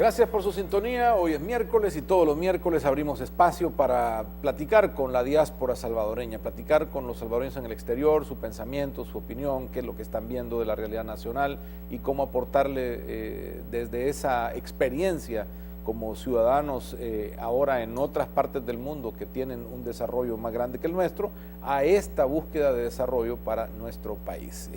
Gracias por su sintonía. Hoy es miércoles y todos los miércoles abrimos espacio para platicar con la diáspora salvadoreña, platicar con los salvadoreños en el exterior, su pensamiento, su opinión, qué es lo que están viendo de la realidad nacional y cómo aportarle desde esa experiencia como ciudadanos ahora en otras partes del mundo que tienen un desarrollo más grande que el nuestro, a esta búsqueda de desarrollo para nuestro país.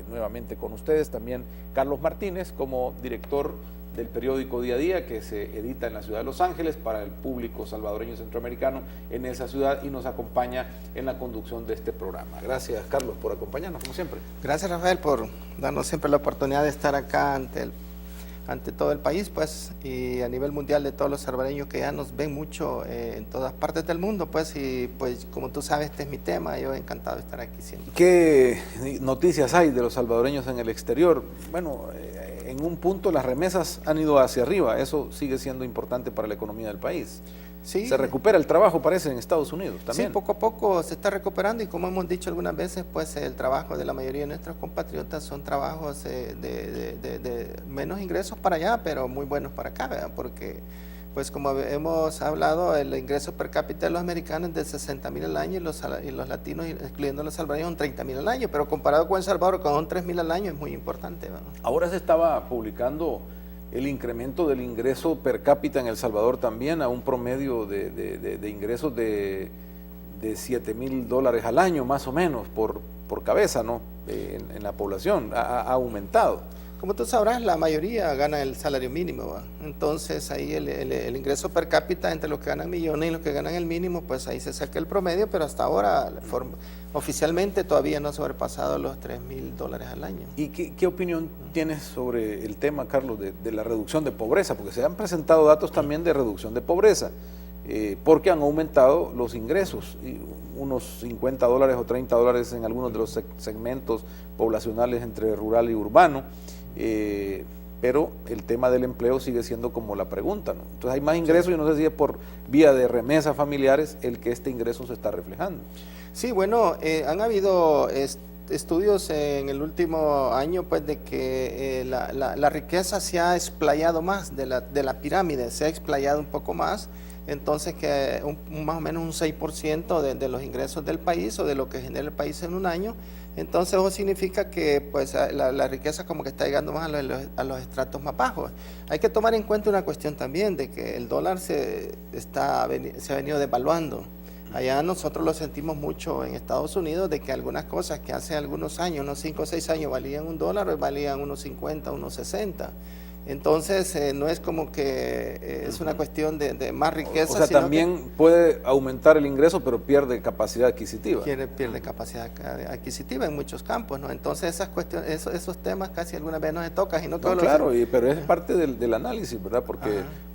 Nuevamente con ustedes también Carlos Martínez como director del periódico Día a Día, que se edita en la ciudad de Los Ángeles para el público salvadoreño y centroamericano en esa ciudad, y nos acompaña en la conducción de este programa. Gracias, Carlos, por acompañarnos, como siempre. Gracias, Rafael, por darnos siempre la oportunidad de estar acá ante todo el país, pues, y a nivel mundial de todos los salvadoreños que ya nos ven mucho en todas partes del mundo, pues, y pues como tú sabes, este es mi tema, yo encantado de estar aquí siempre. ¿Qué noticias hay de los salvadoreños en el exterior? Bueno, en un punto las remesas han ido hacia arriba, eso sigue siendo importante para la economía del país. Sí, se recupera el trabajo, parece, en Estados Unidos también. Sí, poco a poco se está recuperando, y como hemos dicho algunas veces, pues el trabajo de la mayoría de nuestros compatriotas son trabajos de menos ingresos para allá, pero muy buenos para acá, ¿verdad? Porque pues como hemos hablado, el ingreso per cápita de los americanos es de 60,000 al año, y los latinos, incluyendo los salvadoreños, son 30,000 al año, pero comparado con El Salvador, con 3,000 al año, es muy importante, ¿verdad? Ahora se estaba publicando el incremento del ingreso per cápita en El Salvador también a un promedio de ingresos de $7,000 al año, más o menos, por cabeza, ¿no? En la población, ha aumentado. Como tú sabrás, la mayoría gana el salario mínimo, ¿va? Entonces ahí el ingreso per cápita entre los que ganan millones y los que ganan el mínimo, pues ahí se saca el promedio, pero hasta ahora oficialmente todavía no ha sobrepasado los $3,000 al año. ¿Y qué opinión tienes sobre el tema, Carlos, de la reducción de pobreza? Porque se han presentado datos también de reducción de pobreza, porque han aumentado los ingresos, unos $50 o $30 en algunos de los segmentos poblacionales entre rural y urbano. Pero el tema del empleo sigue siendo como la pregunta, ¿no? Entonces hay más ingresos, y no sé si es por vía de remesas familiares el que este ingreso se está reflejando. Sí, bueno, han habido estudios en el último año, pues, de que la riqueza se ha explayado más de la pirámide, se ha explayado un poco más. Entonces que más o menos un 6% de los ingresos del país, o de lo que genera el país en un año. Entonces eso significa que pues la riqueza como que está llegando más a los estratos más bajos. Hay que tomar en cuenta una cuestión también, de que el dólar se ha venido devaluando. Allá nosotros lo sentimos mucho en Estados Unidos, de que algunas cosas que hace algunos años, unos 5 o 6 años, valían $1, hoy valían unos 50, unos 60. Entonces no es como que es una cuestión de más riqueza. O sea, también puede aumentar el ingreso, pero pierde capacidad adquisitiva. Pierde capacidad adquisitiva en muchos campos, ¿no? Entonces esas cuestiones, esos temas casi algunas veces no se tocan. Y no todos claro, pero es parte del análisis, ¿verdad?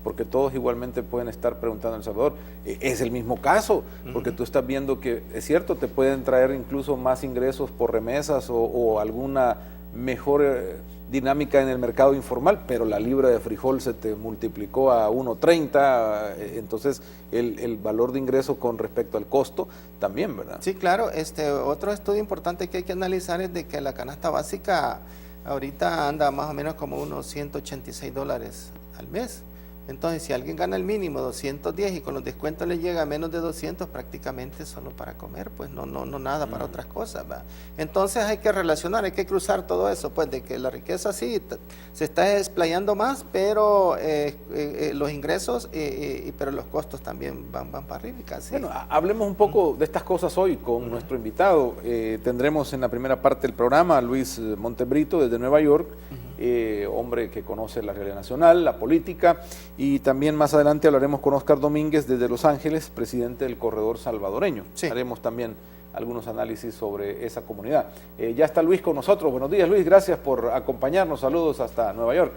Porque todos igualmente pueden estar preguntando en El Salvador. Es el mismo caso, porque tú estás viendo que, es cierto, te pueden traer incluso más ingresos por remesas o alguna mejor dinámica en el mercado informal, pero la libra de frijol se te multiplicó a 1.30, entonces el valor de ingreso con respecto al costo también, ¿verdad? Sí, claro. Otro estudio importante que hay que analizar es de que la canasta básica ahorita anda más o menos como unos $186 al mes. Entonces, si alguien gana el mínimo 210 y con los descuentos le llega a menos de 200, prácticamente solo para comer, pues no nada para otras cosas, ¿verdad? Entonces hay que relacionar, hay que cruzar todo eso, pues, de que la riqueza sí se está desplayando más, pero los ingresos, pero los costos también van para arriba casi. Bueno, hablemos un poco de estas cosas hoy con nuestro invitado. Tendremos en la primera parte del programa a Luis Montebrito desde Nueva York, hombre que conoce la realidad nacional, la política, y también más adelante hablaremos con Oscar Domínguez desde Los Ángeles, presidente del Corredor Salvadoreño. Sí. Haremos también algunos análisis sobre esa comunidad. Ya está Luis con nosotros. Buenos días, Luis, gracias por acompañarnos. Saludos hasta Nueva York.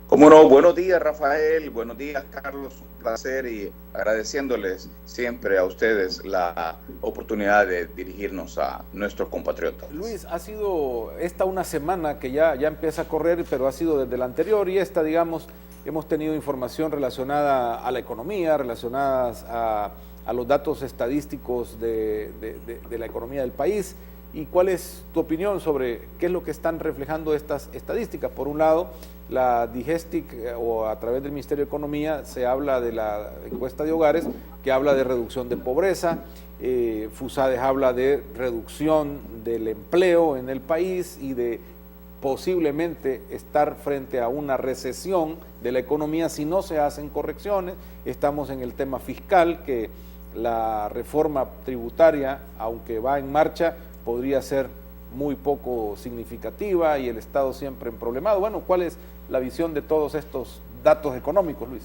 Cómo no, buenos días, Rafael, buenos días, Carlos, un placer, y agradeciéndoles siempre a ustedes la oportunidad de dirigirnos a nuestros compatriotas. Luis, ha sido esta una semana que ya empieza a correr, pero ha sido desde la anterior, y esta, digamos, hemos tenido información relacionada a la economía, relacionadas a los datos estadísticos de la economía del país. ¿Y cuál es tu opinión sobre qué es lo que están reflejando estas estadísticas? Por un lado, la Digestic o a través del Ministerio de Economía se habla de la encuesta de hogares que habla de reducción de pobreza, FUSADES habla de reducción del empleo en el país y de posiblemente estar frente a una recesión de la economía si no se hacen correcciones. Estamos en el tema fiscal, que la reforma tributaria, aunque va en marcha, podría ser muy poco significativa y el Estado siempre en problemado. Bueno, ¿cuál es la visión de todos estos datos económicos, Luis?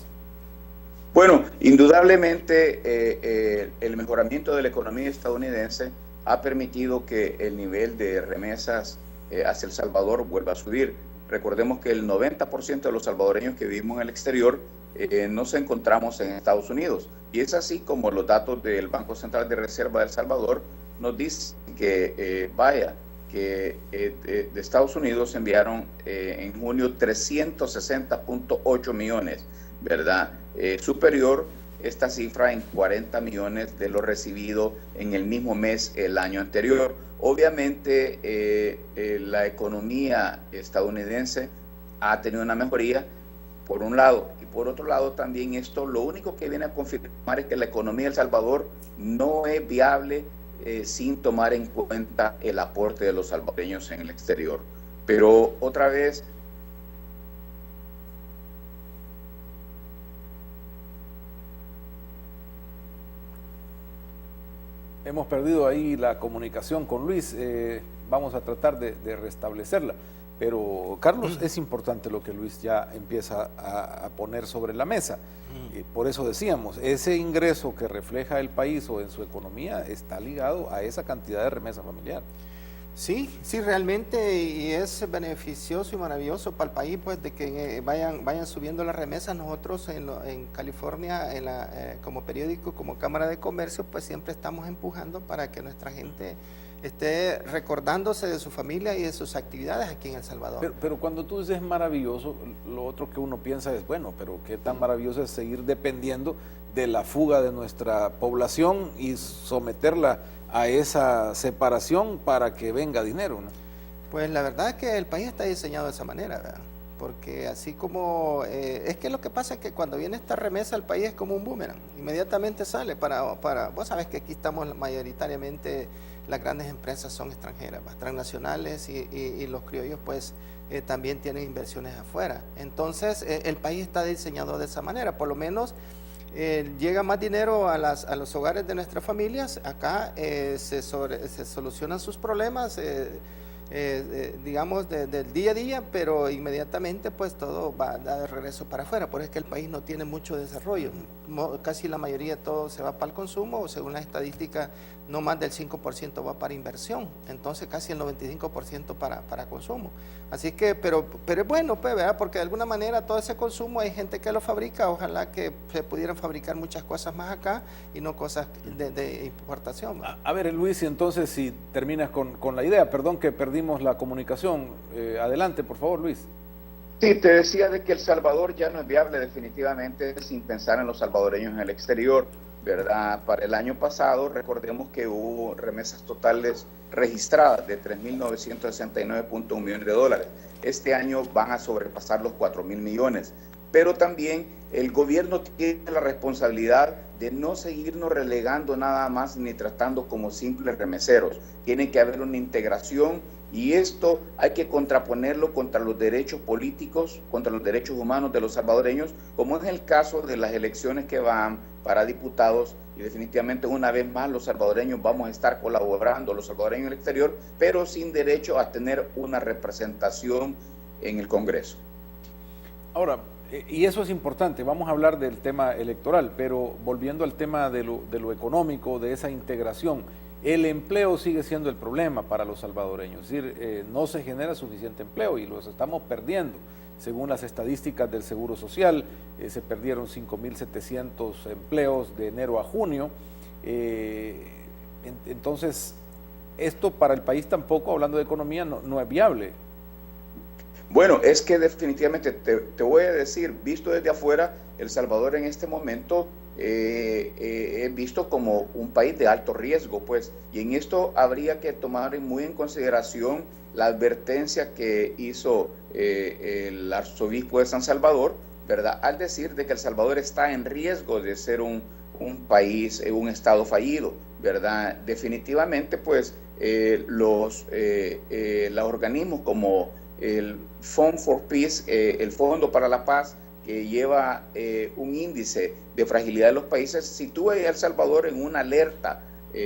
Bueno, indudablemente el mejoramiento de la economía estadounidense ha permitido que el nivel de remesas hacia El Salvador vuelva a subir. Recordemos que el 90% de los salvadoreños que vivimos en el exterior nos encontramos en Estados Unidos. Y es así como los datos del Banco Central de Reserva de El Salvador nos dicen que, de Estados Unidos enviaron en junio 360.8 millones, ¿verdad? Superior esta cifra en 40 millones de lo recibido en el mismo mes el año anterior. Obviamente la economía estadounidense ha tenido una mejoría por un lado, y por otro lado también esto lo único que viene a confirmar es que la economía de El Salvador no es viable sin tomar en cuenta el aporte de los salvadoreños en el exterior. Pero otra vez, hemos perdido ahí la comunicación con Luis, vamos a tratar de restablecerla. Pero, Carlos, es importante lo que Luis ya empieza a poner sobre la mesa. Por eso decíamos, ese ingreso que refleja el país o en su economía está ligado a esa cantidad de remesa familiar. Sí, sí, realmente, y es beneficioso y maravilloso para el país, pues, de que vayan subiendo las remesas. Nosotros en California, como periódico, como Cámara de Comercio, pues siempre estamos empujando para que nuestra gente esté recordándose de su familia y de sus actividades aquí en El Salvador. Pero cuando tú dices maravilloso, lo otro que uno piensa es, bueno, pero qué tan maravilloso es seguir dependiendo de la fuga de nuestra población y someterla a esa separación para que venga dinero, ¿no? Pues la verdad es que el país está diseñado de esa manera, ¿verdad? Porque así como, es que lo que pasa es que cuando viene esta remesa al país es como un boomerang, inmediatamente sale vos sabés que aquí estamos mayoritariamente, las grandes empresas son extranjeras, transnacionales y los criollos pues también tienen inversiones afuera. Entonces el país está diseñado de esa manera, por lo menos llega más dinero a los hogares de nuestras familias, acá se solucionan sus problemas, digamos, del día a día, pero inmediatamente pues todo va de regreso para afuera. Por eso es que el país no tiene mucho desarrollo, casi la mayoría de todo se va para el consumo, según la estadística no más del 5% va para inversión, entonces casi el 95% para consumo. Así que, pero es bueno, pues, ¿verdad? Porque de alguna manera todo ese consumo hay gente que lo fabrica, ojalá que se pudieran fabricar muchas cosas más acá y no cosas de importación. A ver, Luis, y entonces si terminas con la idea, perdón que perdimos la comunicación, adelante, por favor, Luis. Sí, te decía de que El Salvador ya no es viable definitivamente sin pensar en los salvadoreños en el exterior, ¿verdad? Para el año pasado, recordemos que hubo remesas totales registradas de 3.969.1 millones de dólares. Este año van a sobrepasar los 4.000 millones. Pero también el gobierno tiene la responsabilidad de no seguirnos relegando nada más ni tratando como simples remeseros. Tiene que haber una integración y esto hay que contraponerlo contra los derechos políticos, contra los derechos humanos de los salvadoreños, como es el caso de las elecciones que van para diputados, y definitivamente una vez más los salvadoreños vamos a estar colaborando, los salvadoreños en el exterior, pero sin derecho a tener una representación en el Congreso. Ahora, y eso es importante, vamos a hablar del tema electoral, pero volviendo al tema de lo económico, de esa integración, el empleo sigue siendo el problema para los salvadoreños, es decir, no se genera suficiente empleo y los estamos perdiendo. Según las estadísticas del Seguro Social, se perdieron 5.700 empleos de enero a junio. Entonces, esto para el país tampoco, hablando de economía, no es viable. Bueno, es que definitivamente te voy a decir, visto desde afuera, El Salvador en este momento es es visto como un país de alto riesgo, pues, y en esto habría que tomar muy en consideración la advertencia que hizo el arzobispo de San Salvador, ¿verdad?, al decir de que El Salvador está en riesgo de ser un país, un estado fallido, ¿verdad? Definitivamente, pues, los organismos como el Fund for Peace, el Fondo para la Paz, que lleva un índice de fragilidad de los países, sitúa a El Salvador en una alerta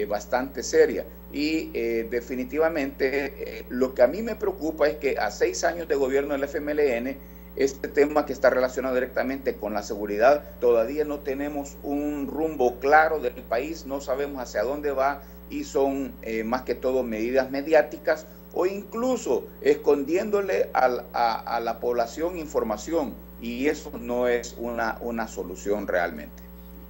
bastante seria. Y definitivamente lo que a mí me preocupa es que a 6 años de gobierno del FMLN, este tema que está relacionado directamente con la seguridad, todavía no tenemos un rumbo claro del país, no sabemos hacia dónde va, y son más que todo medidas mediáticas o incluso escondiéndole a la población información, y eso no es una solución realmente.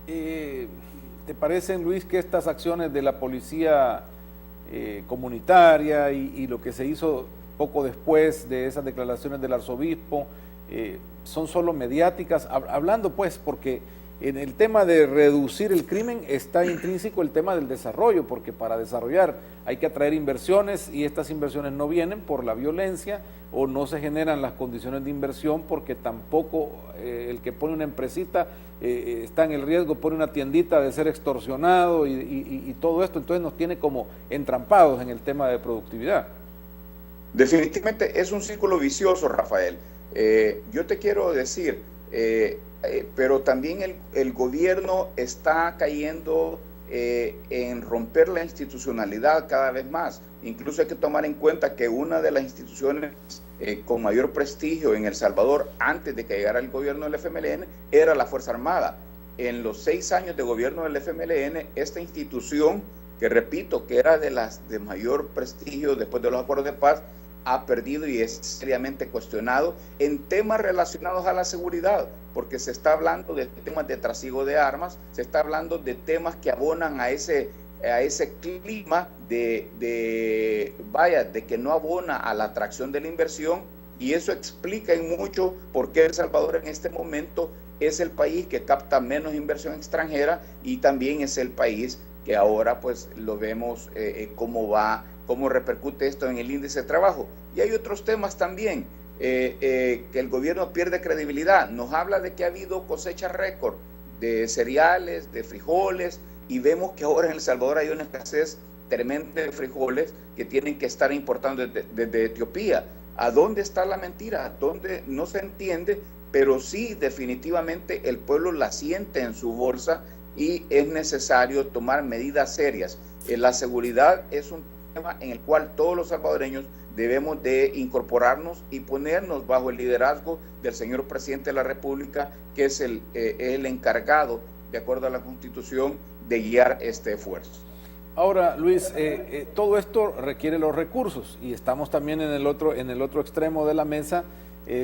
¿Te parece, Luis, que estas acciones de la policía comunitaria y lo que se hizo poco después de esas declaraciones del arzobispo son solo mediáticas? Hablando pues, porque en el tema de reducir el crimen está intrínseco el tema del desarrollo, porque para desarrollar hay que atraer inversiones, y estas inversiones no vienen por la violencia, o no se generan las condiciones de inversión porque tampoco el que pone una empresita está en el riesgo, pone una tiendita de ser extorsionado y todo esto, entonces nos tiene como entrampados en el tema de productividad. Definitivamente es un círculo vicioso, Rafael. Yo te quiero decir, pero también el gobierno está cayendo en romper la institucionalidad cada vez más. Incluso hay que tomar en cuenta que una de las instituciones con mayor prestigio en El Salvador antes de que llegara el gobierno del FMLN era la Fuerza Armada. En los 6 años de gobierno del FMLN, esta institución, que repito, que era de las de mayor prestigio después de los acuerdos de paz, ha perdido y es seriamente cuestionado en temas relacionados a la seguridad, porque se está hablando de temas de trasiego de armas, se está hablando de temas que abonan a ese clima de que no abona a la atracción de la inversión, y eso explica en mucho por qué El Salvador en este momento es el país que capta menos inversión extranjera, y también es el país que ahora pues lo vemos cómo repercute esto en el índice de trabajo. Y hay otros temas también, que el gobierno pierde credibilidad. Nos habla de que ha habido cosecha récord de cereales, de frijoles, y vemos que ahora en El Salvador hay una escasez tremenda de frijoles que tienen que estar importando desde Etiopía. ¿A dónde está la mentira? ¿Dónde? No se entiende, pero sí definitivamente el pueblo la siente en su bolsa y es necesario tomar medidas serias. La seguridad es un tema en el cual todos los salvadoreños debemos de incorporarnos y ponernos bajo el liderazgo del señor presidente de la República, que es el encargado, de acuerdo a la Constitución, de guiar este esfuerzo. Ahora, Luis, todo esto requiere los recursos, y estamos también en el otro extremo de la mesa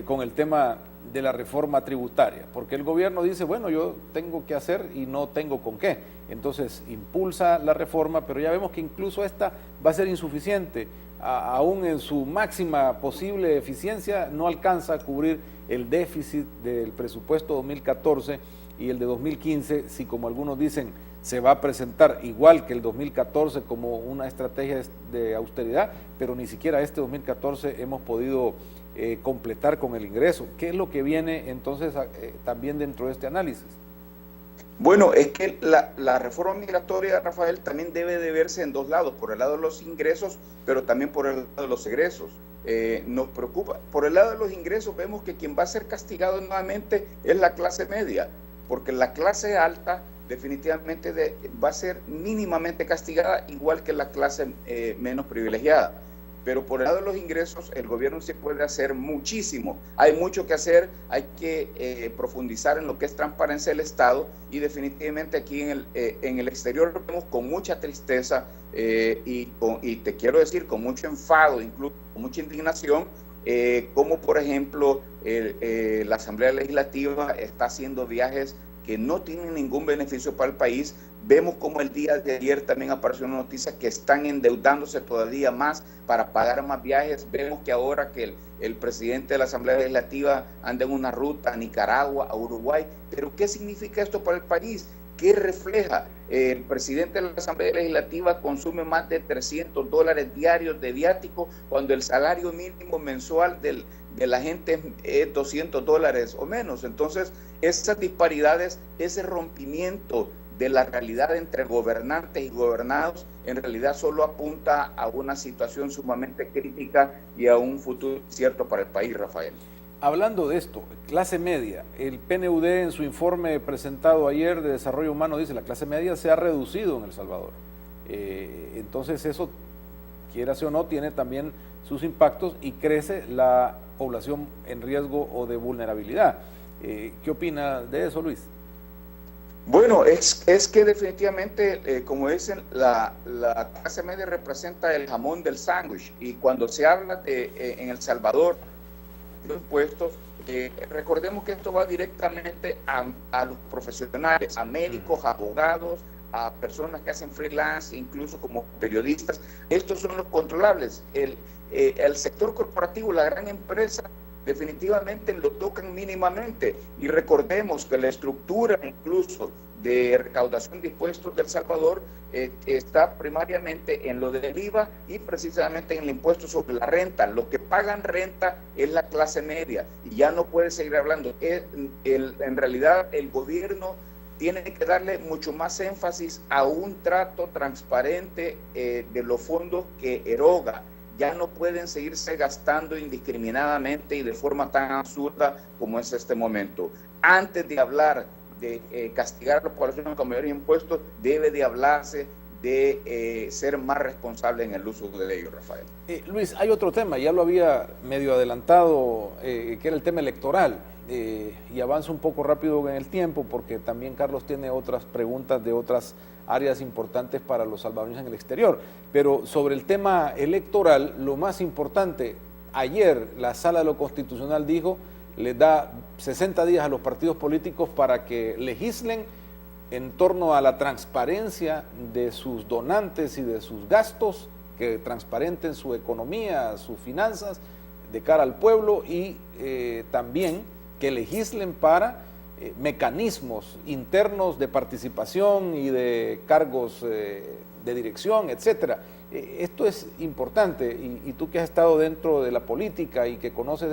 con el tema de la reforma tributaria, porque el gobierno dice, bueno, yo tengo que hacer y no tengo con qué, entonces impulsa la reforma, pero ya vemos que incluso esta va a ser insuficiente, aún en su máxima posible eficiencia no alcanza a cubrir el déficit del presupuesto 2014 y el de 2015, si como algunos dicen se va a presentar igual que el 2014 como una estrategia de austeridad, pero ni siquiera este 2014 hemos podido completar con el ingreso. ¿Qué es lo que viene entonces también dentro de este análisis? Bueno, es que la reforma migratoria, Rafael, también debe de verse en dos lados, por el lado de los ingresos, pero también por el lado de los egresos. Nos preocupa. Por el lado de los ingresos vemos que quien va a ser castigado nuevamente es la clase media, porque la clase alta definitivamente va a ser mínimamente castigada, igual que la clase menos privilegiada. Pero por el lado de los ingresos, el gobierno sí puede hacer muchísimo. Hay mucho que hacer, hay que profundizar en lo que es transparencia del Estado, y definitivamente aquí en el exterior vemos con mucha tristeza y te quiero decir con mucho enfado, incluso con mucha indignación, como por ejemplo la Asamblea Legislativa está haciendo viajes que no tienen ningún beneficio para el país. Vemos como el día de ayer también apareció una noticia que están endeudándose todavía más para pagar más viajes. Vemos que ahora que el presidente de la Asamblea Legislativa anda en una ruta a Nicaragua, a Uruguay. Pero ¿qué significa esto para el país? ¿Qué refleja? El presidente de la Asamblea Legislativa consume más de $300 diarios de viático cuando el salario mínimo mensual de la gente es $200 o menos. Entonces, esas disparidades, ese rompimiento de la realidad entre gobernantes y gobernados, en realidad solo apunta a una situación sumamente crítica y a un futuro incierto para el país, Rafael. Hablando de esto, clase media, el PNUD en su informe presentado ayer de Desarrollo Humano dice la clase media se ha reducido en El Salvador. Entonces eso, quieras o no, tiene también sus impactos y crece la población en riesgo o de vulnerabilidad. ¿Qué opina de eso, Luis? Bueno, es que definitivamente, como dicen, la clase media representa el jamón del sándwich, y cuando se habla en El Salvador de impuestos, recordemos que esto va directamente a los profesionales, a médicos, abogados, a personas que hacen freelance, incluso como periodistas. Estos son los controlables. El sector corporativo, la gran empresa, definitivamente lo tocan mínimamente, y recordemos que la estructura incluso de recaudación de impuestos de El Salvador está primariamente en lo del IVA y precisamente en el impuesto sobre la renta. Los que pagan renta es la clase media, y ya no puede seguir hablando. En realidad el gobierno tiene que darle mucho más énfasis a un trato transparente de los fondos que eroga. Ya no pueden seguirse gastando indiscriminadamente y de forma tan absurda como es este momento. Antes de hablar de castigar a la población con mayores impuestos, debe de hablarse de ser más responsable en el uso de ellos, Rafael. Luis, hay otro tema, ya lo había medio adelantado, que era el tema electoral, y avanzo un poco rápido en el tiempo porque también Carlos tiene otras preguntas de otras áreas importantes para los salvadoreños en el exterior. Pero sobre el tema electoral, lo más importante, ayer la Sala de lo Constitucional dijo, les da 60 días a los partidos políticos para que legislen en torno a la transparencia de sus donantes y de sus gastos, que transparenten su economía, sus finanzas de cara al pueblo, y también que legislen para mecanismos internos de participación y de cargos de dirección, etcétera. Esto es importante, y tú que has estado dentro de la política y que conoces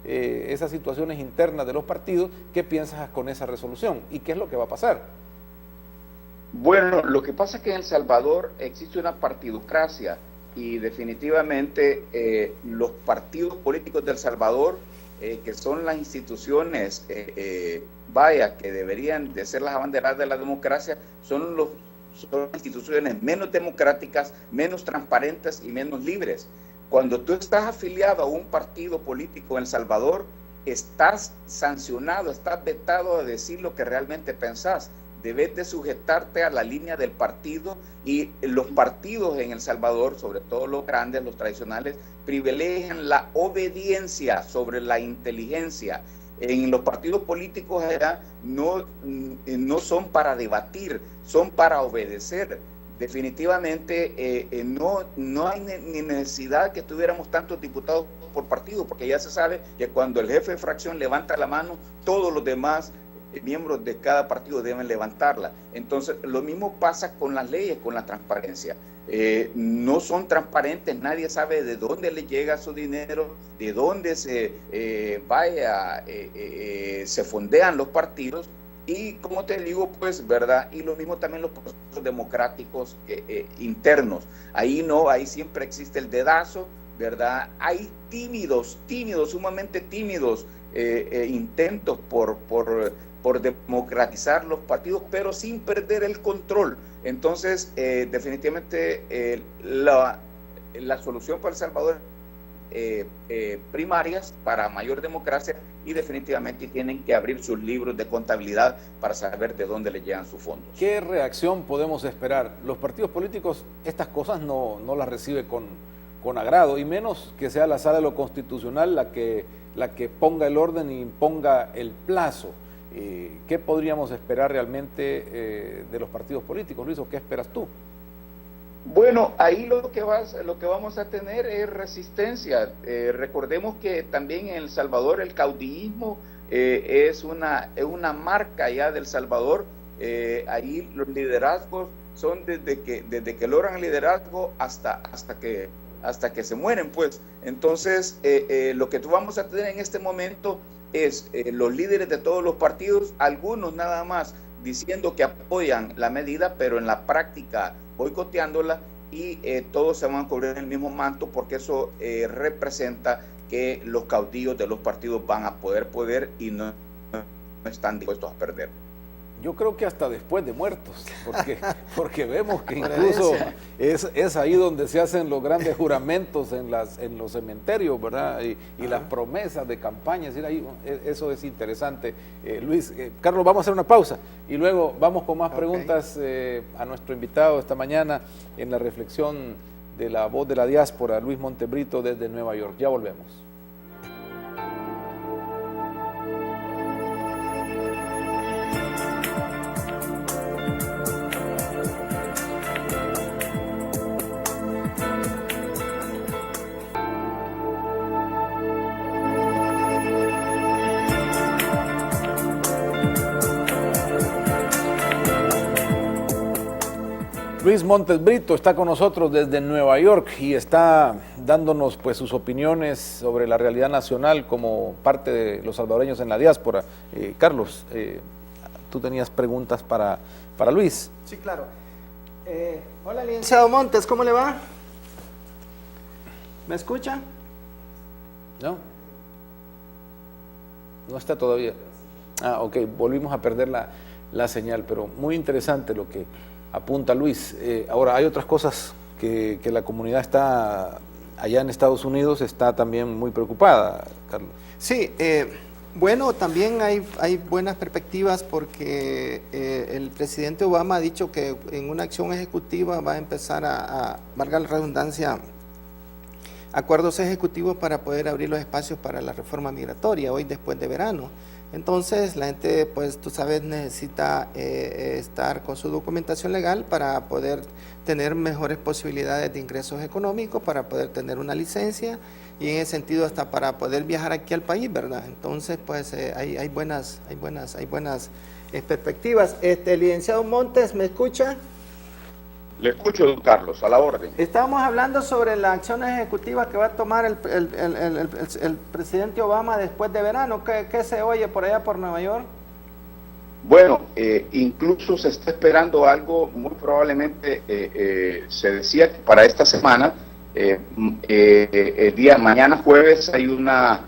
esas situaciones internas de los partidos, ¿qué piensas con esa resolución y qué es lo que va a pasar? Bueno, lo que pasa es que en El Salvador existe una partidocracia, y definitivamente los partidos políticos de El Salvador, que son las instituciones, que deberían de ser las abanderadas de la democracia, son las instituciones menos democráticas, menos transparentes y menos libres. Cuando tú estás afiliado a un partido político en El Salvador, estás sancionado, estás vetado a decir lo que realmente pensás. Debes de sujetarte a la línea del partido, y los partidos en El Salvador, sobre todo los grandes, los tradicionales, privilegian la obediencia sobre la inteligencia. En los partidos políticos no son para debatir, son para obedecer. Definitivamente no hay ni necesidad que tuviéramos tantos diputados por partido, porque ya se sabe que cuando el jefe de fracción levanta la mano, todos los demás miembros de cada partido deben levantarla. Entonces, lo mismo pasa con las leyes, con la transparencia. No son transparentes, nadie sabe de dónde le llega su dinero, de dónde se fondean los partidos, y como te digo, pues, ¿verdad? Y lo mismo también los procesos democráticos internos. Ahí siempre existe el dedazo, ¿verdad? Hay sumamente tímidos intentos por democratizar los partidos, pero sin perder el control. Entonces, definitivamente la solución para El Salvador primarias para mayor democracia, y definitivamente tienen que abrir sus libros de contabilidad para saber de dónde le llegan sus fondos. ¿Qué reacción podemos esperar? Los partidos políticos estas cosas no las reciben con agrado, y menos que sea la Sala de lo Constitucional la que ponga el orden y imponga el plazo. ¿Qué podríamos esperar realmente de los partidos políticos, Luis, o qué esperas tú? Bueno, ahí lo que vamos a tener es resistencia. Recordemos que también en El Salvador el caudillismo es una marca ya de El Salvador, ahí los liderazgos son desde que logran el liderazgo hasta que se mueren, pues. Entonces, lo que vamos a tener en este momento es los líderes de todos los partidos, algunos nada más diciendo que apoyan la medida, pero en la práctica boicoteándola, y todos se van a cubrir en el mismo manto, porque eso representa que los caudillos de los partidos van a poder y no están dispuestos a perder. Yo creo que hasta después de muertos, porque vemos que incluso es ahí donde se hacen los grandes juramentos en los cementerios, ¿verdad? Y las promesas de campaña, es decir, ahí, eso es interesante. Luis, Carlos, vamos a hacer una pausa y luego vamos con más preguntas a nuestro invitado esta mañana en la reflexión de la voz de la diáspora, Luis Montebrito desde Nueva York. Ya volvemos. Luis Montes Brito está con nosotros desde Nueva York y está dándonos pues sus opiniones sobre la realidad nacional como parte de los salvadoreños en la diáspora. Carlos, tú tenías preguntas para Luis. Sí, claro. Hola, licenciado Montes, ¿cómo le va? ¿Me escucha? ¿No? No está todavía. Ah, ok, volvimos a perder la señal, pero muy interesante lo que apunta Luis. Ahora, hay otras cosas que la comunidad está allá en Estados Unidos, está también muy preocupada, Carlos. Sí, bueno, también hay buenas perspectivas porque el presidente Obama ha dicho que en una acción ejecutiva va a empezar a valga la redundancia, acuerdos ejecutivos para poder abrir los espacios para la reforma migratoria hoy después de verano. Entonces la gente, pues tú sabes, necesita estar con su documentación legal para poder tener mejores posibilidades de ingresos económicos, para poder tener una licencia y en ese sentido hasta para poder viajar aquí al país, ¿verdad? Entonces, pues hay buenas perspectivas. Licenciado Montes, ¿me escucha? Le escucho, don Carlos, a la orden. Estábamos hablando sobre la acción ejecutiva que va a tomar el presidente Obama después de verano. ¿Qué se oye por allá por Nueva York? Bueno, incluso se está esperando algo, muy probablemente se decía que para esta semana, el día mañana jueves, hay una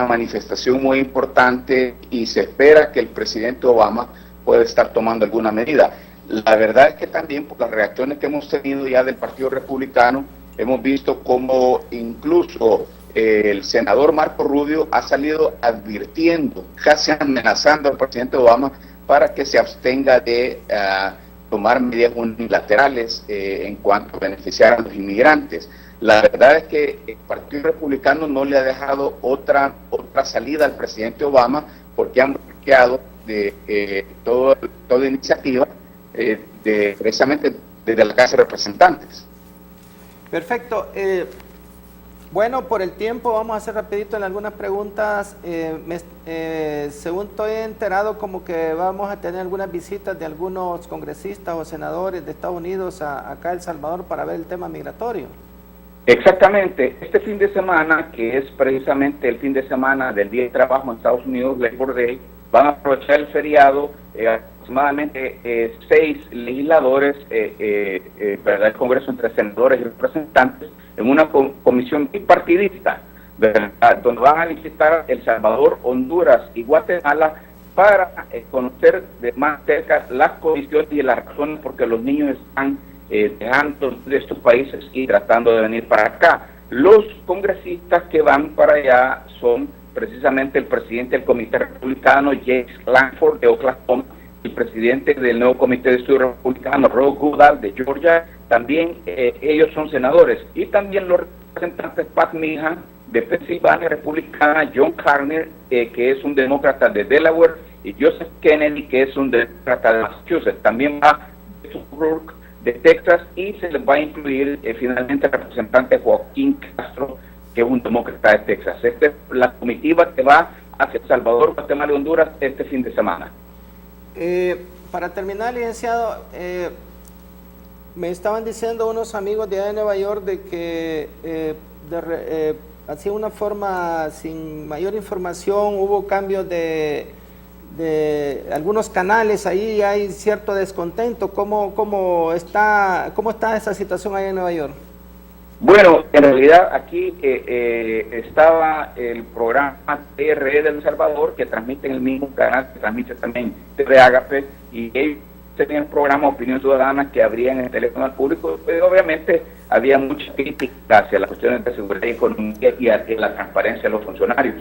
manifestación muy importante y se espera que el presidente Obama pueda estar tomando alguna medida. La verdad es que también por las reacciones que hemos tenido ya del Partido Republicano, hemos visto cómo incluso el senador Marco Rubio ha salido advirtiendo, casi amenazando al presidente Obama para que se abstenga de tomar medidas unilaterales en cuanto a beneficiar a los inmigrantes. La verdad es que el Partido Republicano no le ha dejado otra salida al presidente Obama porque han bloqueado de toda iniciativa precisamente desde la Casa de Representantes. Perfecto. Bueno, por el tiempo vamos a hacer rapidito en algunas preguntas. Según estoy enterado, como que vamos a tener algunas visitas de algunos congresistas o senadores de Estados Unidos acá a El Salvador para ver el tema migratorio. Exactamente. Este fin de semana, que es precisamente el fin de semana del Día de Trabajo en Estados Unidos, Labor Day, van a aprovechar el feriado. Aproximadamente 6 legisladores, ¿verdad? El Congreso entre senadores y representantes, en una comisión bipartidista, ¿verdad? Donde van a visitar El Salvador, Honduras y Guatemala para conocer de más cerca las condiciones y las razones por que los niños están dejando de estos países y tratando de venir para acá. Los congresistas que van para allá son precisamente el presidente del Comité Republicano, James Lankford, de Oklahoma, el presidente del nuevo Comité de Estudios Republicano, Rob Goodall, de Georgia. También ellos son senadores. Y también los representantes Pat Meehan, de Pensilvania, republicana, John Carner, que es un demócrata de Delaware, y Joseph Kennedy, que es un demócrata de Massachusetts. También va Rourke, de Texas, y se les va a incluir finalmente el representante Joaquín Castro, que es un demócrata de Texas. La comitiva que va hacia El Salvador, Guatemala y Honduras este fin de semana. para terminar, licenciado, me estaban diciendo unos amigos de allá de Nueva York de que así una forma sin mayor información hubo cambios de algunos canales, ahí hay cierto descontento. ¿Cómo está esa situación ahí en Nueva York? Bueno, en realidad aquí estaba el programa TRE de El Salvador, que transmite en el mismo canal, que transmite también TV Agape, y ellos tenían el programa Opinión Ciudadana que abrían el teléfono al público, pero obviamente había mucha crítica hacia las cuestiones de seguridad y economía y hacia la transparencia de los funcionarios.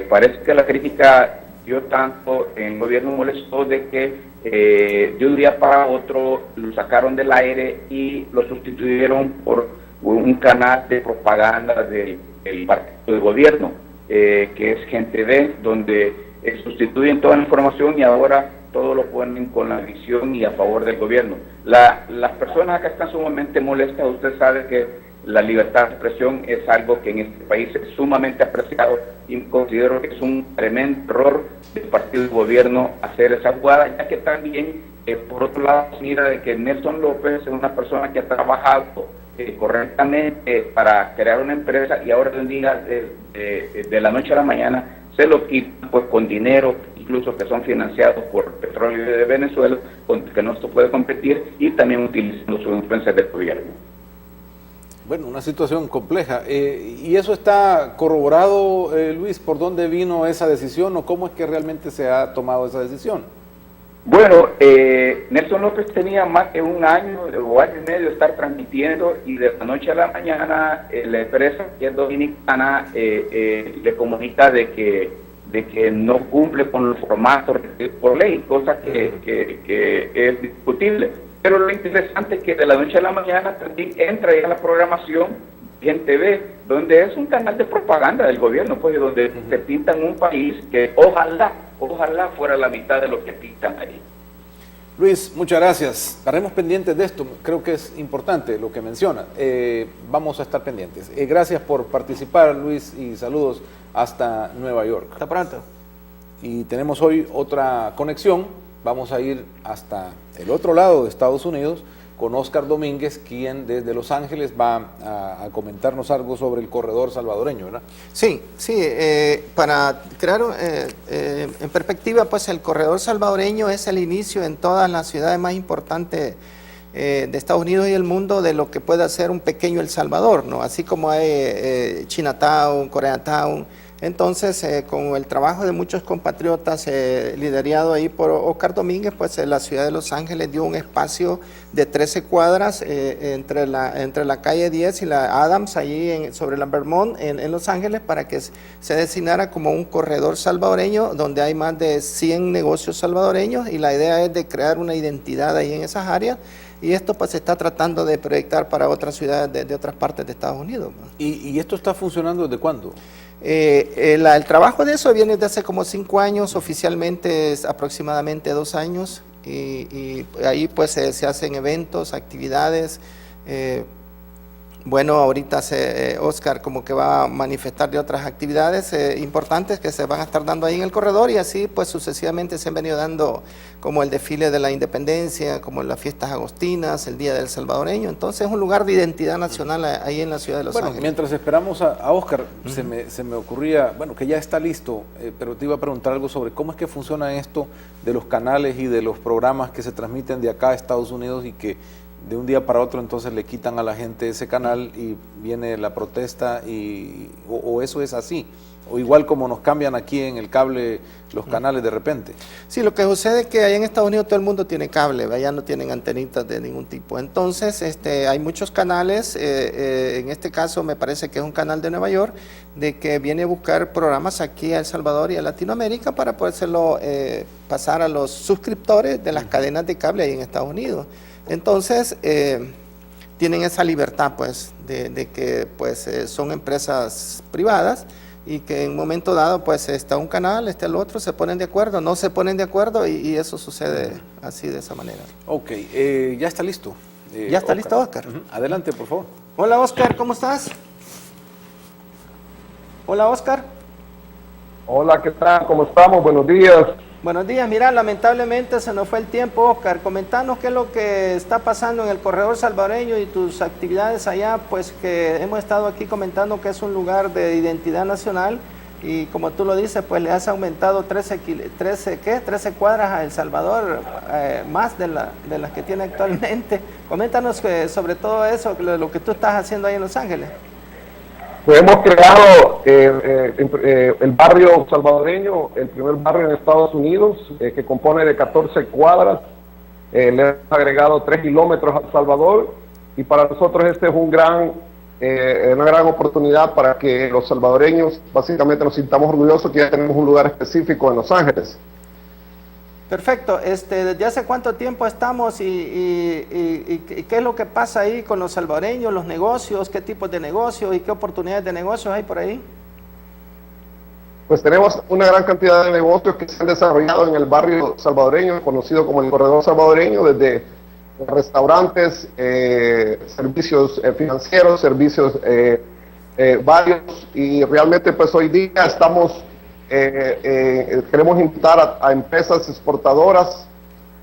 Parece que la crítica dio tanto en el gobierno, molestó de que de un día para otro lo sacaron del aire y lo sustituyeron por un canal de propaganda del partido de gobierno, que es Gente V, donde sustituyen toda la información y ahora todo lo ponen con la visión y a favor del gobierno. Las personas acá están sumamente molestas. Usted sabe que la libertad de expresión es algo que en este país es sumamente apreciado y considero que es un tremendo error del partido de gobierno hacer esa jugada, ya que también, por otro lado, mira de que Nelson López es una persona que ha trabajado correctamente para crear una empresa y ahora de un día, de la noche a la mañana, se lo quitan pues con dinero, incluso que son financiados por petróleo de Venezuela, con que no se puede competir, y también utilizando sus influencias del gobierno. Bueno, una situación compleja. ¿Y eso está corroborado, Luis, por dónde vino esa decisión o cómo es que realmente se ha tomado esa decisión? Bueno, Nelson López tenía más de un año o año y medio de estar transmitiendo y de la noche a la mañana la empresa, que es dominicana, le comunica de que no cumple con los formatos por ley, cosa que es discutible. Pero lo interesante es que de la noche a la mañana también entra ya la programación Gente V, donde es un canal de propaganda del gobierno, pues donde se pintan un país que ojalá fuera la mitad de lo que pintan ahí. Luis, muchas gracias. Estaremos pendientes de esto. Creo que es importante lo que menciona. Vamos a estar pendientes. Gracias por participar, Luis, y saludos hasta Nueva York. Hasta pronto. Y tenemos hoy otra conexión. Vamos a ir hasta el otro lado de Estados Unidos con Oscar Domínguez, quien desde Los Ángeles va a comentarnos algo sobre el corredor salvadoreño, ¿verdad? Sí, para crear en perspectiva, pues el corredor salvadoreño es el inicio en todas las ciudades más importantes de Estados Unidos y el mundo de lo que puede hacer un pequeño El Salvador, ¿no? Así como hay Chinatown, Koreatown. Entonces, con el trabajo de muchos compatriotas, liderado ahí por Oscar Domínguez, pues la ciudad de Los Ángeles dio un espacio de 13 cuadras entre la calle 10 y la Adams, allí sobre la Vermont, en Los Ángeles, para que se designara como un corredor salvadoreño, donde hay más de 100 negocios salvadoreños, y la idea es de crear una identidad ahí en esas áreas. Y esto pues se está tratando de proyectar para otras ciudades de otras partes de Estados Unidos, ¿no? ¿Y esto está funcionando desde cuándo? El trabajo de eso viene desde hace como 5 años, oficialmente es aproximadamente 2 años, y ahí pues se hacen eventos, actividades. Bueno, ahorita Oscar como que va a manifestar de otras actividades importantes que se van a estar dando ahí en el corredor, y así pues sucesivamente se han venido dando, como el desfile de la independencia, como las fiestas agostinas, el Día del Salvadoreño. Entonces es un lugar de identidad nacional ahí en la ciudad de Los Ángeles. Mientras esperamos a Oscar, se me ocurría, bueno, que ya está listo, pero te iba a preguntar algo sobre cómo es que funciona esto de los canales y de los programas que se transmiten de acá a Estados Unidos y que de un día para otro entonces le quitan a la gente ese canal y viene la protesta, o eso es así, o igual como nos cambian aquí en el cable los canales de repente. Sí, lo que sucede es que allá en Estados Unidos todo el mundo tiene cable, allá no tienen antenitas de ningún tipo. Entonces hay muchos canales, en este caso me parece que es un canal de Nueva York, de que viene a buscar programas aquí a El Salvador y a Latinoamérica para podérselo pasar a los suscriptores de las cadenas de cable ahí en Estados Unidos. Entonces, tienen esa libertad, pues, de que pues, son empresas privadas y que en un momento dado, pues, está un canal, está el otro, se ponen de acuerdo, no se ponen de acuerdo y eso sucede así, de esa manera. Ok, ya está listo. ¿Ya está listo, Oscar? Adelante, por favor. Hola, Oscar, ¿cómo estás? Hola, Oscar. Hola, ¿qué tal? ¿Cómo estamos? Buenos días. Buenos días, mira, lamentablemente se nos fue el tiempo, Oscar. Comentanos qué es lo que está pasando en el corredor salvadoreño y tus actividades allá, pues que hemos estado aquí comentando que es un lugar de identidad nacional y como tú lo dices, pues le has aumentado 13 cuadras a El Salvador, más de las que tiene actualmente. Coméntanos sobre todo eso, lo que tú estás haciendo ahí en Los Ángeles. Pues hemos creado el barrio salvadoreño, el primer barrio en Estados Unidos, que compone de 14 cuadras. Le hemos agregado 3 kilómetros a El Salvador y para nosotros este es una gran oportunidad para que los salvadoreños básicamente nos sintamos orgullosos que ya tenemos un lugar específico en Los Ángeles. Perfecto. ¿Desde hace cuánto tiempo estamos y qué es lo que pasa ahí con los salvadoreños, los negocios, qué tipos de negocios y qué oportunidades de negocios hay por ahí? Pues tenemos una gran cantidad de negocios que se han desarrollado en el barrio salvadoreño, conocido como el corredor salvadoreño, desde restaurantes, servicios financieros, servicios varios, y realmente pues hoy día estamos queremos invitar a empresas exportadoras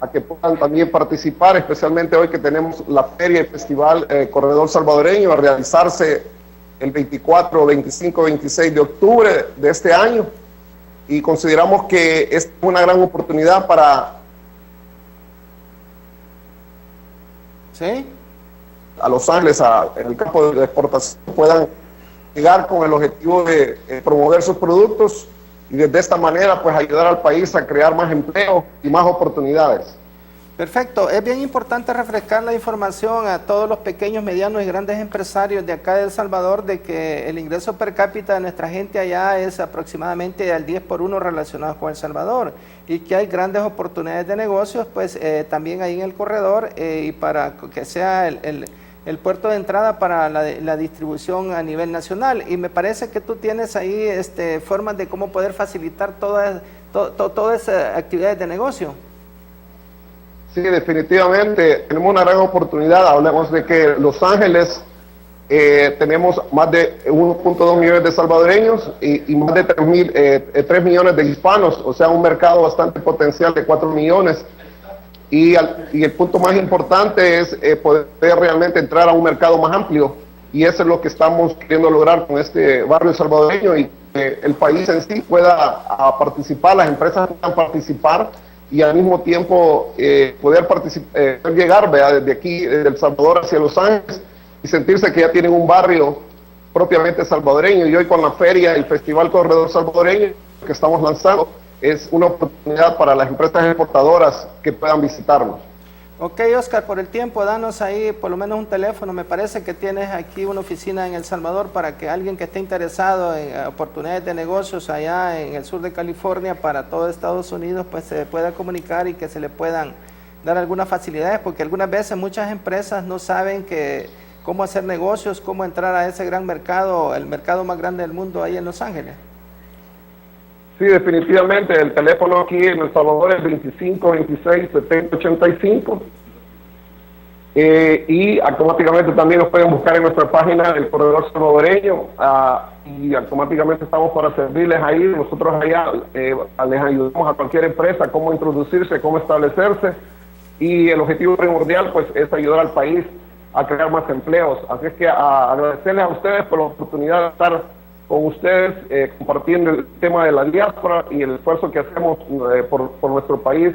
a que puedan también participar, especialmente hoy que tenemos la feria y festival Corredor Salvadoreño a realizarse el 24, 25, 26 de octubre de este año, y consideramos que es una gran oportunidad para a Los Ángeles, en el campo de exportación, puedan llegar con el objetivo de promover sus productos y de esta manera pues ayudar al país a crear más empleo y más oportunidades. Perfecto, es bien importante refrescar la información a todos los pequeños, medianos y grandes empresarios de acá de El Salvador de que el ingreso per cápita de nuestra gente allá es aproximadamente al 10:1 relacionado con El Salvador y que hay grandes oportunidades de negocios pues también ahí en el corredor y para que sea el puerto de entrada para la distribución a nivel nacional. Y me parece que tú tienes ahí formas de cómo poder facilitar todas esas actividades de negocio. Sí, definitivamente tenemos una gran oportunidad. Hablamos de que Los Ángeles tenemos más de 1.2 millones de salvadoreños y más de 3 millones de hispanos, o sea, un mercado bastante potencial de 4 millones. Y el punto más importante es poder realmente entrar a un mercado más amplio, y eso es lo que estamos queriendo lograr con este barrio salvadoreño, y que el país en sí pueda participar, las empresas puedan participar y al mismo tiempo poder llegar desde aquí, desde El Salvador hacia Los Ángeles, y sentirse que ya tienen un barrio propiamente salvadoreño. Y hoy con la feria, el Festival Corredor Salvadoreño que estamos lanzando, es una oportunidad para las empresas exportadoras que puedan visitarnos. Ok, Oscar, por el tiempo, danos ahí por lo menos un teléfono. Me parece que tienes aquí una oficina en El Salvador para que alguien que esté interesado en oportunidades de negocios allá en el sur de California para todo Estados Unidos, pues se pueda comunicar y que se le puedan dar algunas facilidades, porque algunas veces muchas empresas no saben cómo hacer negocios, cómo entrar a ese gran mercado, el mercado más grande del mundo ahí en Los Ángeles. Sí, definitivamente, el teléfono aquí en El Salvador es 2526-7085 y automáticamente también nos pueden buscar en nuestra página del Corredor Salvadoreño y automáticamente estamos para servirles ahí. Nosotros allá les ayudamos a cualquier empresa cómo introducirse, cómo establecerse, y el objetivo primordial pues es ayudar al país a crear más empleos. Así es que agradecerles a ustedes por la oportunidad de estar con ustedes compartiendo el tema de la diáspora y el esfuerzo que hacemos por nuestro país.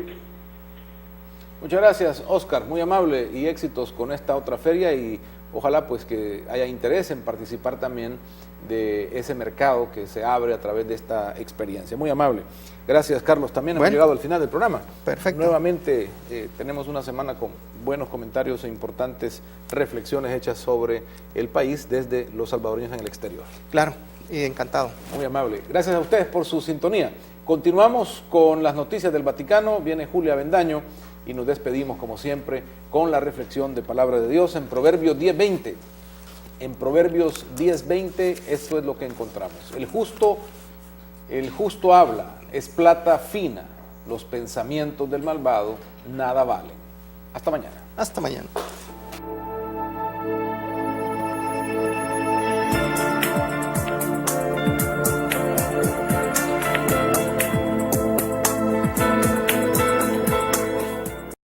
Muchas gracias, Oscar, muy amable, y éxitos con esta otra feria, y ojalá pues que haya interés en participar también de ese mercado que se abre a través de esta experiencia. Muy amable. Gracias, Carlos. También hemos llegado al final del programa. Perfecto. Nuevamente tenemos una semana con buenos comentarios e importantes reflexiones hechas sobre el país desde los salvadoreños en el exterior. Claro, y encantado. Muy amable. Gracias a ustedes por su sintonía. Continuamos con las noticias del Vaticano. Viene Julia Avendaño y nos despedimos, como siempre, con la reflexión de Palabra de Dios en Proverbios 10:20. En Proverbios 10:20 esto es lo que encontramos. El justo habla, es plata fina. Los pensamientos del malvado nada valen. Hasta mañana. Hasta mañana.